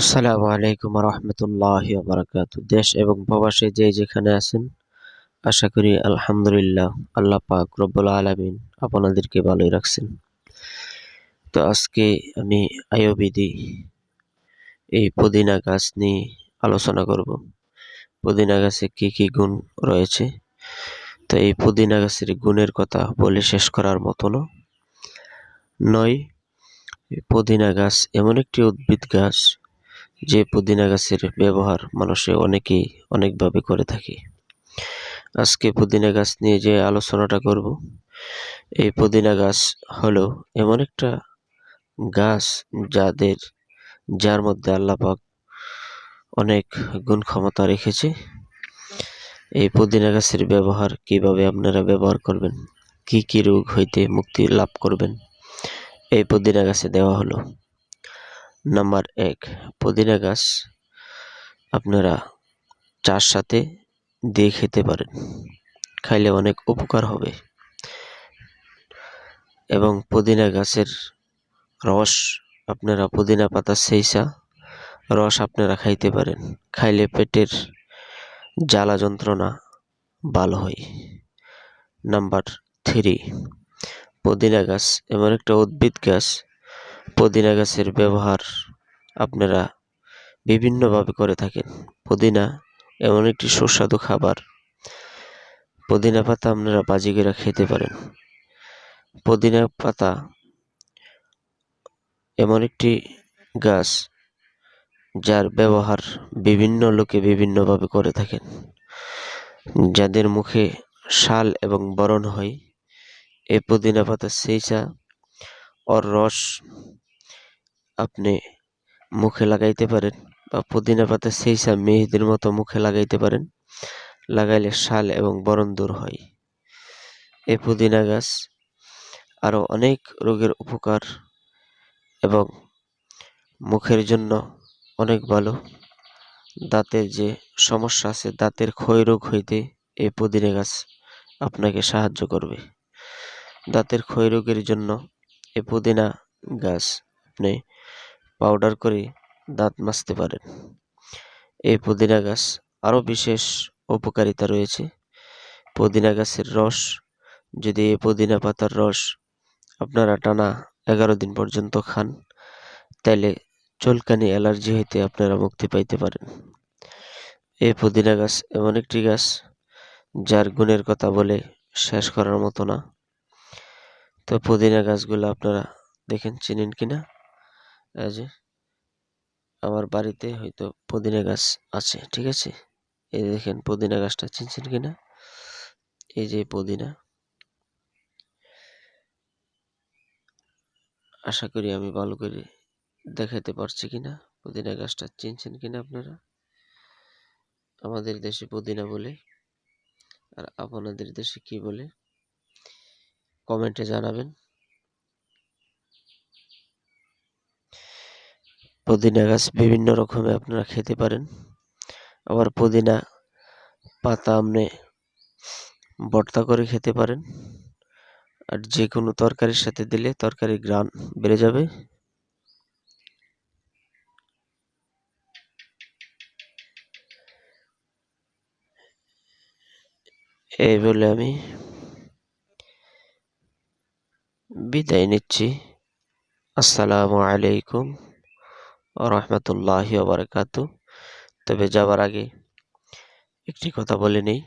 আসসালামু আলাইকুম রহমতুল্লাহি ওয়া বারাকাতুহু। দেশ এবং প্রবাসে যে যেখানে আছেন, আশা করি আলহামদুলিল্লাহ আল্লাহ পাক রব্বুল আলামিন আপনাদেরকে ভালোই রাখছেন। তো আজকে আমি আয়ুর্বেদী এই পুদিনা গাছ নিয়ে আলোচনা করব। পুদিনা গাছে কি কি গুণ রয়েছে। তো এই পুদিনা গাছের গুণের কথা বলে শেষ করার মতো নয়। এই পুদিনা গাছ এমন একটি উদ্ভিদ গাছ, যে পুদিনা গাছের ব্যবহার মানুষে অনেকেই অনেকভাবে করে থাকে। আজকে পুদিনা গাছ নিয়ে যে আলোচনাটা করব, এই পুদিনা গাছ হলো এমন একটা গাছ যার মধ্যে আল্লাহ পাক অনেক গুণ ক্ষমতা রেখেছে। এই পুদিনা গাছের ব্যবহার কিভাবে আপনারা ব্যবহার করবেন, কি কি রোগ হইতে মুক্তি লাভ করবেন, এই পুদিনা গাছে দেওয়া হলো। নাম্বার 1, পুদিনা গাছ আপনারা চার সাথে দিয়ে খেতে পারেন, খাইলে অনেক উপকার হবে। এবং পুদিনা গাছের রস আপনারা পুদিনা পাতা সেইসা রস আপনারা খাইতে পারেন, খাইলে পেটের জ্বালা যন্ত্রণা ভালো হয়। নাম্বার 3, পুদিনা গাছ এমন একটা উদ্ভিদ গাছ, পুদিনা গাছের ব্যবহার আপনারা বিভিন্নভাবে করে থাকেন। পুদিনা এমন একটি সুস্বাদু খাবার, পুদিনা পাতা আপনারা ভাজি করে খেতে পারেন। পুদিনা পাতা এমন একটি গাছ যার ব্যবহার বিভিন্ন লোকে বিভিন্নভাবে করে থাকেন। যাদের মুখে শাল এবং বরণ হয়, এই পুদিনা পাতা সেইচা ওর রস আপনি মুখে লাগাইতে পারেন, বা পুদিনা পাতা সেইচা মেয়েদের মতো মুখে লাগাইতে পারেন। লাগাইলে শাল এবং বরণ দূর হয়। এই পুদিনা গাছ আরো অনেক রোগের উপকার এবং মুখের জন্য অনেক ভালো। দাঁতের যে সমস্যা আছে, দাঁতের ক্ষয় রোগ হইতে এই পুদিনা গাছ আপনাকে সাহায্য করবে। দাঁতের ক্ষয় রোগের জন্য এই পুদিনা গাছ আপনি পাউডার করে দাঁত মাজতে পারেন। এই পুদিনা গাছ আরো বিশেষ উপকারিতা রয়েছে। পুদিনা গাছের রস, যদি এই পুদিনা পাতার রস আপনারা টানা 11 দিন পর্যন্ত খান, তাইলে চুলকানি অ্যালার্জি হইতে আপনারা মুক্তি পাইতে পারেন। এই পুদিনা গাছ এমন একটি গাছ যার গুণের কথা বলে শেষ করার মতো না। তো পুদিনা গাছগুলো আপনারা দেখেন চিনেন কিনা। এই যে আমার বাড়িতে হয়তো পুদিনা গাছ আছে, ঠিক আছে। এই দেখেন পুদিনা গাছটা চিনছেন কিনা। এই যে পুদিনা, আশা করি আমি ভালো করে দেখাতে পারছি কিনা। পুদিনা গাছটা চিনছেন কিনা আপনারা। আমাদের দেশে পুদিনা বলে, আর আপনাদের দেশে কি বলে কমেন্টে জানাবেন। পুদিনা গাছ বিভিন্ন রকমে আপনারা খেতে পারেন। আবার পুদিনা পাতা আপনি ভর্তা করে খেতে পারেন, আর যে কোনো তরকারির সাথে দিলে তরকারির ঘ্রাণ বেড়ে যাবে। এই বলে আমি বিদায় নিচ্ছি। আসসালামু আলাইকুম ওয়া রাহমাতুল্লাহি ওয়া বারাকাতুহু। তবে যাবার আগে একটি কথা বলে নেই,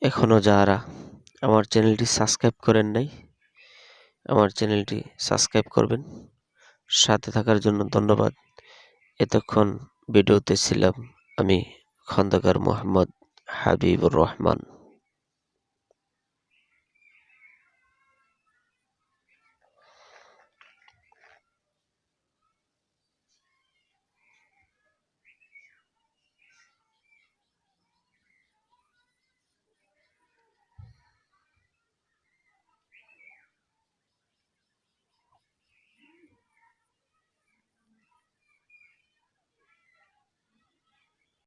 এখনো যারা আমার চ্যানেলটি সাবস্ক্রাইব করেন নাই, আমার চ্যানেলটি সাবস্ক্রাইব করবেন। সাথে থাকার জন্য ধন্যবাদ। এতক্ষণ ভিডিওতে ছিলাম আমি খন্দকার মোহাম্মদ হাবিবুর রহমান।